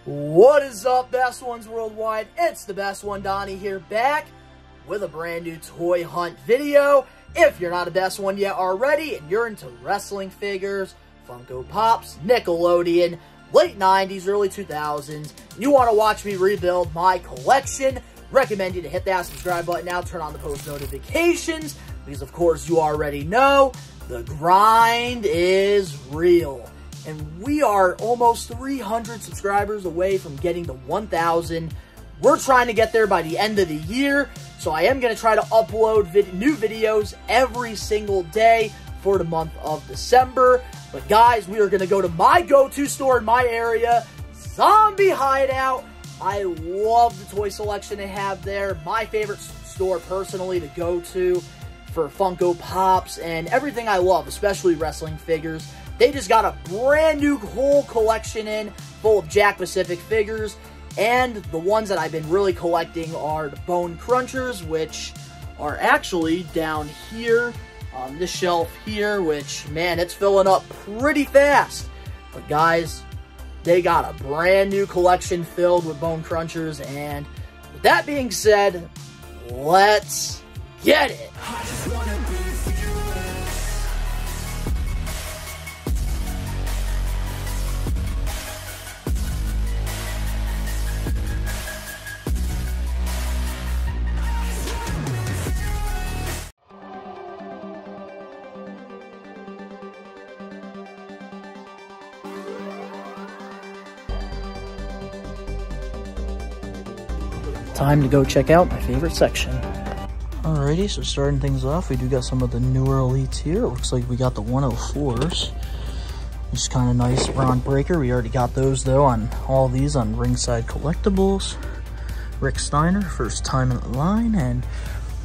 What is up, best ones worldwide? It's the best one, Donnie here, back with a brand new toy hunt video. If you're not a best one yet already and you're into wrestling figures, Funko Pops, Nickelodeon, late 90s, early 2000s, you want to watch me rebuild my collection, recommend you to hit that subscribe button now, turn on the post notifications, because of course you already know the grind is real. And we are almost 300 subscribers away from getting to 1,000. We're trying to get there by the end of the year, so I am going to try to upload new videos every single day for the month of December. But guys, we are going to go to my go-to store in my area, Zombie Hideout. I love the toy selection they have there. My favorite store personally to go to for Funko Pops and everything I love, especially wrestling figures. They just got a brand new whole collection in, full of Jack Pacific figures, and the ones that I've been really collecting are the Bone Crunchers, which are actually down here on this shelf here, which, man, it's filling up pretty fast. But guys, they got a brand new collection filled with Bone Crunchers, and with that being said, let's get it! I just wanna be time to go check out my favorite section. Alrighty, so starting things off, we do got some of the newer elites here. It looks like we got the 104s. Which is kind of nice. Ron Breaker, we already got those though on all these on Ringside Collectibles. Rick Steiner, first time in the line, and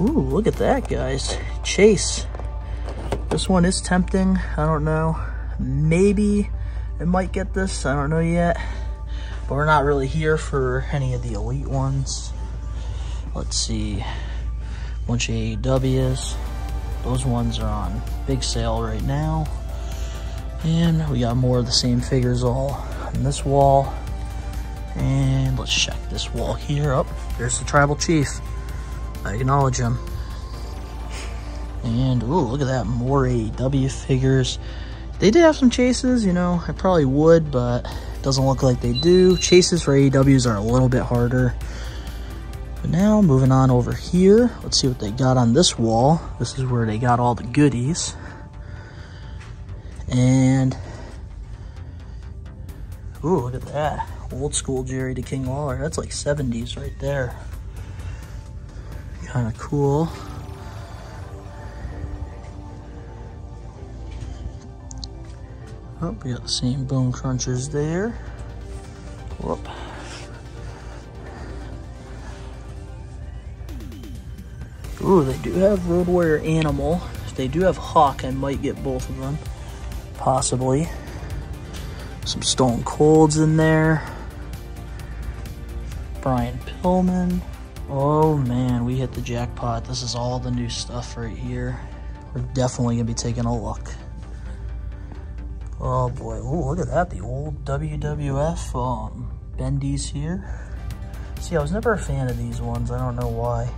ooh, look at that, guys. Chase. This one is tempting. I don't know. Maybe it might get this. I don't know yet. But we're not really here for any of the elite ones. Let's see, bunch of AEWs. Those ones are on big sale right now. And we got more of the same figures all on this wall. And let's check this wall here. Oh, there's the Tribal Chief. I acknowledge him. And ooh, look at that, more AEW figures. They did have some chases, you know, I probably would, but it doesn't look like they do. Chases for AEWs are a little bit harder. But now, moving on over here, let's see what they got on this wall. This is where they got all the goodies. And, ooh, look at that. Old school Jerry the King Lawler. That's like 70s right there. Kind of cool. Oh, we got the same Bone Crunchers there. Whoop. Ooh, they do have Road Warrior Animal. If they do have Hawk, I might get both of them. Possibly. Some Stone Colds in there. Brian Pillman. Oh man, we hit the jackpot. This is all the new stuff right here. We're definitely going to be taking a look. Oh boy, ooh, look at that, the old WWF bendies here. See, I was never a fan of these ones, I don't know why.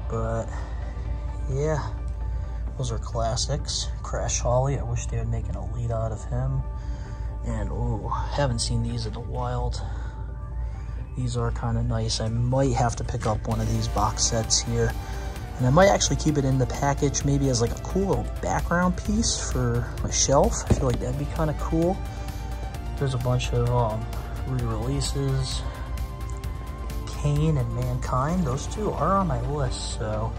But, yeah, those are classics. Crash Holly, I wish they would make an elite out of him. And, ooh, haven't seen these in a while. These are kind of nice. I might have to pick up one of these box sets here. And I might actually keep it in the package, maybe as like a cool little background piece for my shelf. I feel like that'd be kind of cool. There's a bunch of re-releases. Kane and Mankind, those two are on my list, so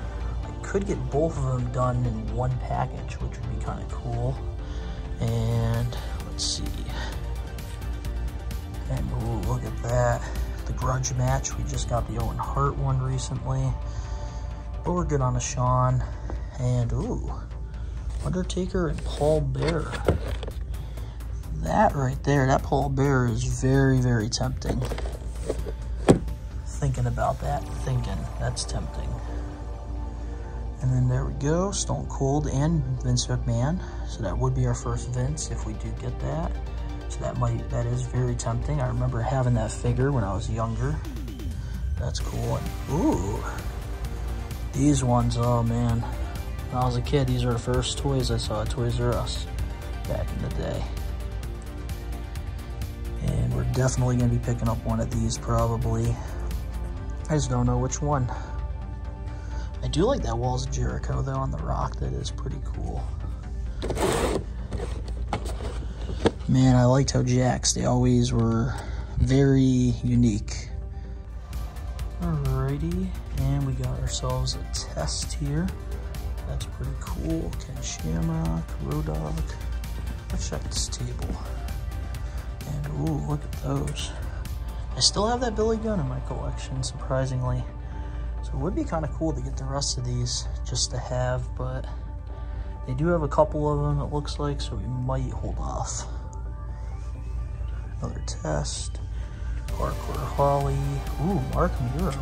I could get both of them done in one package, which would be kind of cool. And let's see. And ooh, look at that. The grudge match, we just got the Owen Hart one recently. But we're good on a Shawn. And ooh, Undertaker and Paul Bearer. That right there, that Paul Bearer is very, very tempting. Thinking about that, that's tempting. And then there we go, Stone Cold and Vince McMahon. So that would be our first Vince if we do get that. So that is very tempting. I remember having that figure when I was younger. That's cool. And, ooh, these ones, oh man. When I was a kid, these were the first toys I saw at Toys R Us back in the day. And we're definitely gonna be picking up one of these probably. I just don't know which one. I do like that Walls of Jericho though on the rock. That is pretty cool. Man, I liked how Jakks, they always were very unique. Alrighty, and we got ourselves a test here. That's pretty cool. Ken Shamrock, Road-Dogg. Let's check this table. And ooh, look at those. I still have that Billy Gunn in my collection, surprisingly. So it would be kind of cool to get the rest of these just to have, but they do have a couple of them, it looks like, so we might hold off. Another test. Hardcore Holly. Ooh, Mark Miro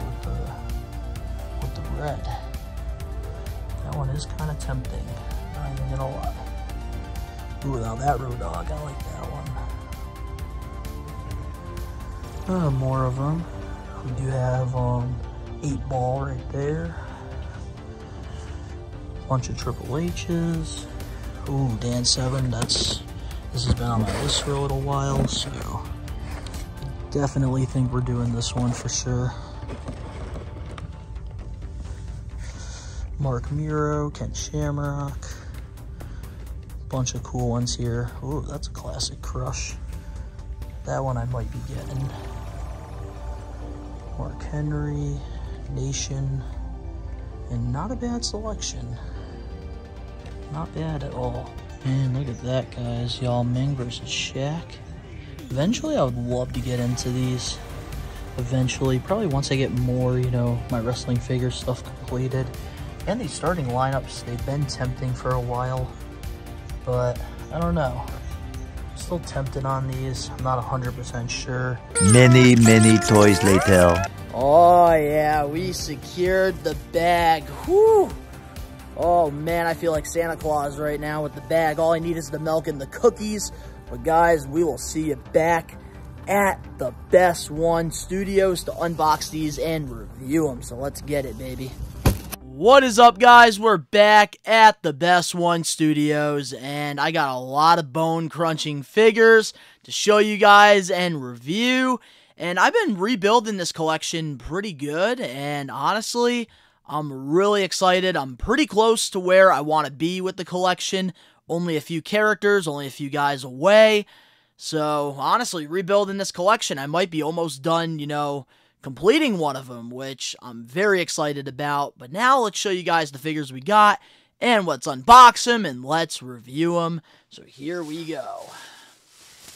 with the red. That one is kind of tempting. Not even gonna lie. Ooh, now that Road-Dogg, I like that one. More of them. We do have 8-Ball right there. Bunch of Triple H's. Ooh, Dan 7. This has been on my list for a little while, so definitely think we're doing this one for sure. Mark Miro, Ken Shamrock. Bunch of cool ones here. Ooh, that's a classic Crush. That one I might be getting. Mark Henry, Nation, and not a bad selection. Not bad at all. Man, look at that, guys. Yao Ming versus Shaq. Eventually, I would love to get into these. Eventually, probably once I get more, you know, my wrestling figure stuff completed. And these starting lineups, they've been tempting for a while. But, I don't know. I'm still tempted on these. I'm not 100% sure. Many toys later. Oh, yeah, we secured the bag. Whew. Oh, man, I feel like Santa Claus right now with the bag. All I need is the milk and the cookies. But, guys, we will see you back at the Best One Studios to unbox these and review them. So, let's get it, baby. What is up, guys? We're back at the Best One Studios, and I got a lot of bone-crunching figures to show you guys and review. And I've been rebuilding this collection pretty good, and honestly, I'm really excited. I'm pretty close to where I want to be with the collection. Only a few characters, only a few guys away. So, honestly, rebuilding this collection, I might be almost done, you know, completing one of them, which I'm very excited about. But now, let's show you guys the figures we got, and let's unbox them, and let's review them. So, here we go.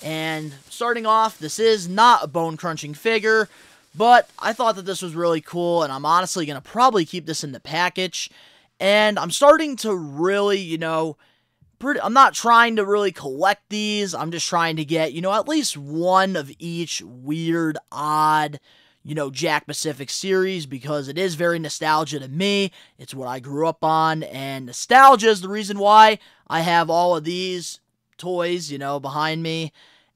And starting off, this is not a bone-crunching figure, but I thought that this was really cool, and I'm honestly going to probably keep this in the package. And I'm starting to really, you know, I'm not trying to really collect these. I'm just trying to get, you know, at least one of each weird, odd, you know, Jakks Pacific series, because it is very nostalgia to me. It's what I grew up on, and nostalgia is the reason why I have all of these toys, you know, behind me.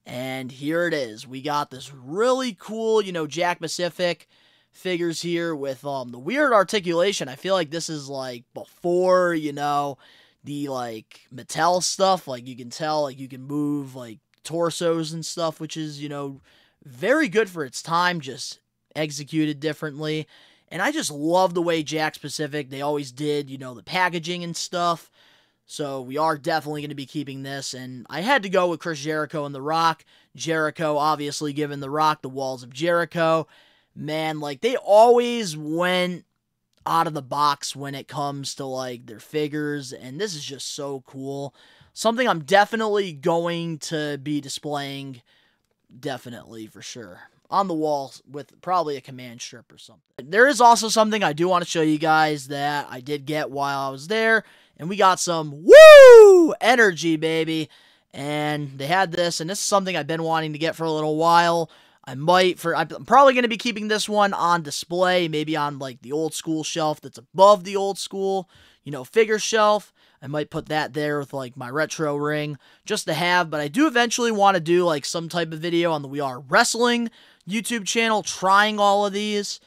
And here it is. We got this really cool, you know, Jakks Pacific figures here with the weird articulation. I feel like this is like before, you know, the like Mattel stuff. Like you can tell, like you can move like torsos and stuff, which is, you know, very good for its time, just executed differently. And I just love the way Jakks Pacific, they always did, you know, the packaging and stuff. So we are definitely going to be keeping this, and I had to go with Chris Jericho and The Rock. Jericho obviously giving The Rock the Walls of Jericho. Man, like, they always went out of the box when it comes to, like, their figures, and this is just so cool. Something I'm definitely going to be displaying, definitely, for sure, on the wall with probably a command strip or something. There is also something I do want to show you guys that I did get while I was there, and we got some woo energy, baby. And they had this, and this is something I've been wanting to get for a little while. I'm probably going to be keeping this one on display, maybe on like the old school shelf that's above the old school, figure shelf. I might put that there with, like, my retro ring just to have, but I do eventually want to do, like, some type of video on the We Are Wrestling YouTube channel trying all of these.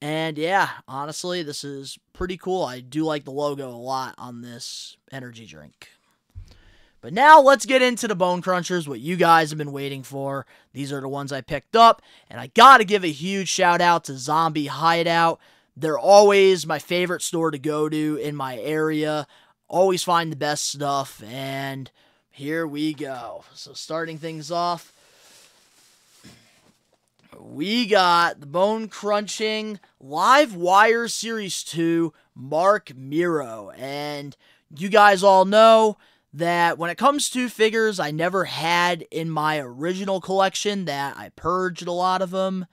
And yeah, honestly, this is pretty cool. I do like the logo a lot on this energy drink. But now let's get into the Bone Crunchers, what you guys have been waiting for. These are the ones I picked up, and I gotta give a huge shout out to Zombie Hideout. They're always my favorite store to go to in my area. Always find the best stuff, and here we go. So starting things off, we got the Bone Crunching Live Wire Series 2 Mark Miro. And you guys all know that when it comes to figures I never had in my original collection, that I purged a lot of them,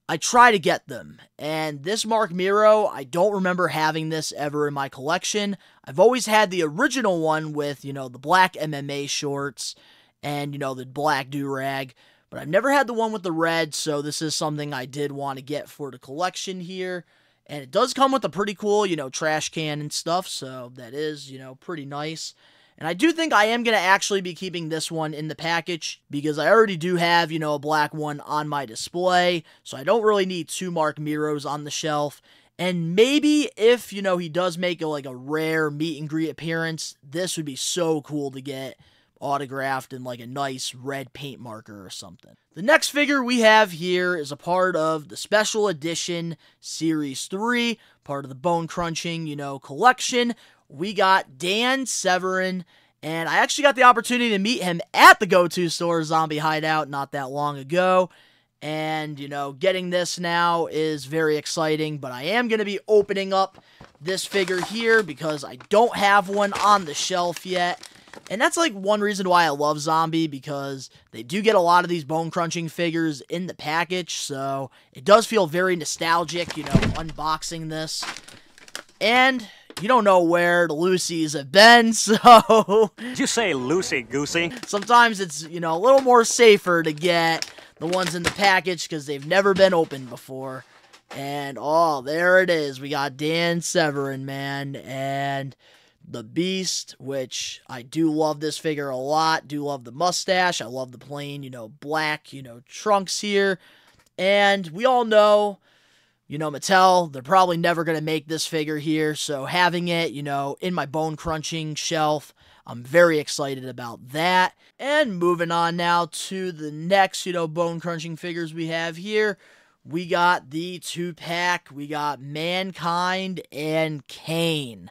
I try to get them. And this Mark Miro, I don't remember having this ever in my collection. I've always had the original one with, the black MMA shorts and, the black do-rag. But I've never had the one with the red, so this is something I did want to get for the collection here. And it does come with a pretty cool, trash can and stuff, so that is, pretty nice. And I do think I am going to actually be keeping this one in the package, because I already do have, a black one on my display, so I don't really need two Mark Miros on the shelf. And maybe if, he does make a rare meet and greet appearance, this would be so cool to get autographed in like a nice red paint marker or something. The next figure we have here is a part of the Special Edition Series 3, part of the Bone Crunching, collection. We got Dan Severin, and I actually got the opportunity to meet him at the Go-To store, Zombie Hideout, not that long ago. And, getting this now is very exciting, but I am going to be opening up this figure here because I don't have one on the shelf yet. And that's like one reason why I love Zombie, because they do get a lot of these Bone Crunching figures in the package, so it does feel very nostalgic, unboxing this. And you don't know where the Lucy's have been, so Did you say loosey-goosey? sometimes it's, a little more safer to get the ones in the package because they've never been opened before. And, oh, there it is. We got Dan Severin, man, and the Beast, which I do love this figure a lot. Do love the mustache. I love the plain, black, trunks here. And we all know, Mattel, they're probably never going to make this figure here. So having it, in my Bone Crunching shelf, I'm very excited about that. And moving on now to the next, Bone Crunching figures we have here. We got the 2-pack. We got Mankind and Kane.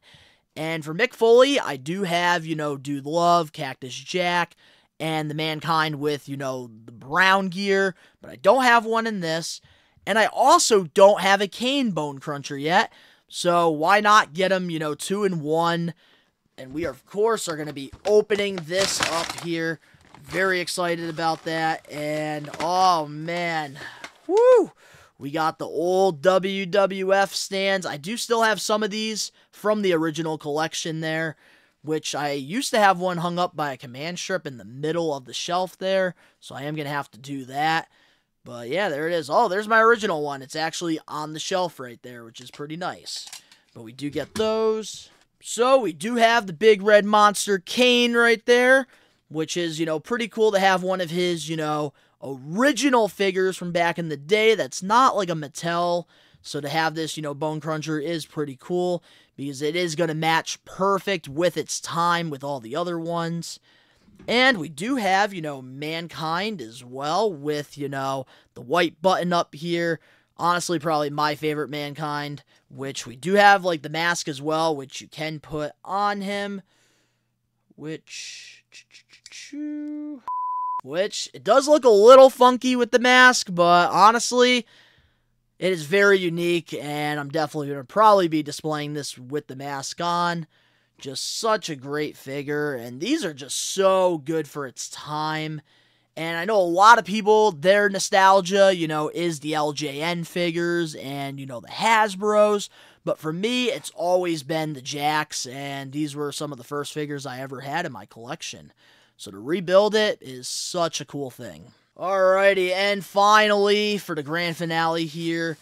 And for Mick Foley, I do have, Dude Love, Cactus Jack, and the Mankind with, the brown gear. But I don't have one in this. And I also don't have a Kane Bone Cruncher yet. So why not get them, 2 in 1. And we, of course, are going to be opening this up here. Very excited about that. And, oh, man. Woo! We got the old WWF stands. I do still have some of these from the original collection there, which I used to have one hung up by a command strip in the middle of the shelf there, so I am going to have to do that. But yeah, there it is. Oh, there's my original one. It's actually on the shelf right there, which is pretty nice. But we do get those. So we do have the big red monster Kane right there, which is, pretty cool to have one of his, original figures from back in the day that's not like a Mattel. So to have this, Bone Cruncher is pretty cool because it is going to match perfect with its time with all the other ones. And we do have, Mankind as well with, the white button up here. Honestly, probably my favorite Mankind, which we do have, like, the mask as well, which you can put on him, which it does look a little funky with the mask, but honestly, it is very unique, and I'm definitely going to probably be displaying this with the mask on. Just such a great figure, and these are just so good for its time. And I know a lot of people, their nostalgia, is the LJN figures and, the Hasbros. But for me, it's always been the Jakks, and these were some of the first figures I ever had in my collection. So to rebuild it is such a cool thing. Alrighty, and finally, for the grand finale here,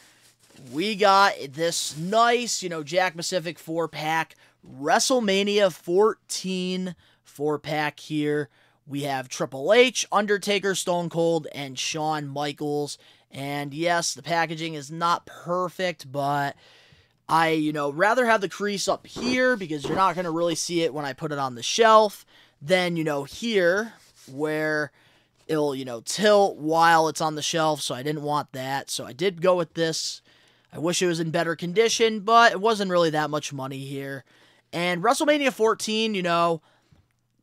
we got this nice, Jack Pacific 4-pack, WrestleMania 14 4-pack here. We have Triple H, Undertaker, Stone Cold, and Shawn Michaels. And yes, the packaging is not perfect, but I, rather have the crease up here because you're not going to really see it when I put it on the shelf than, here where it'll, tilt while it's on the shelf, so I didn't want that. So I did go with this. I wish it was in better condition, but it wasn't really that much money here. And WrestleMania 14,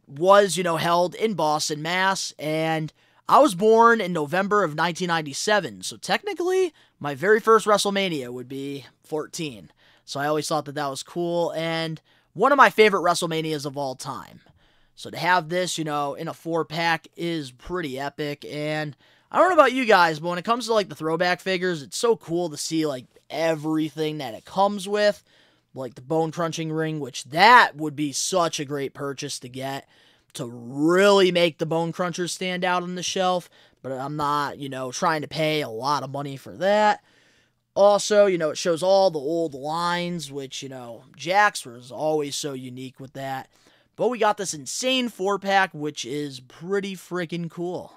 was, held in Boston, Mass, and I was born in November of 1997, so technically, my very first WrestleMania would be 14. So I always thought that that was cool, and one of my favorite WrestleManias of all time. So to have this, in a 4-pack is pretty epic, and I don't know about you guys, but when it comes to, the throwback figures, it's so cool to see, everything that it comes with, like the bone-crunching ring, which that would be such a great purchase to get to really make the Bone Crunchers stand out on the shelf, but I'm not, trying to pay a lot of money for that. Also, it shows all the old lines, which, Jakks was always so unique with that. But we got this insane 4-pack, which is pretty freaking cool.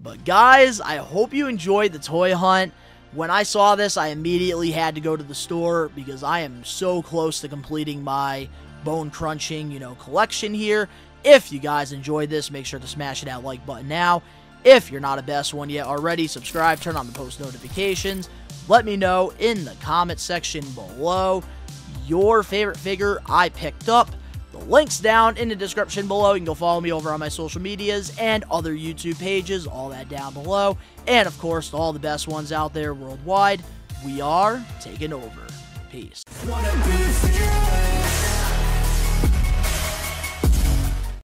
But guys, I hope you enjoyed the toy hunt. When I saw this, I immediately had to go to the store because I am so close to completing my bone crunching, collection here. If you guys enjoyed this, make sure to smash that like button now. If you're not a best one yet already, subscribe, turn on the post notifications. Let me know in the comment section below your favorite figure I picked up. The link's down in the description below. You can go follow me over on my social medias and other YouTube pages, all that down below. And of course, to all the best ones out there worldwide, we are taking over. Peace.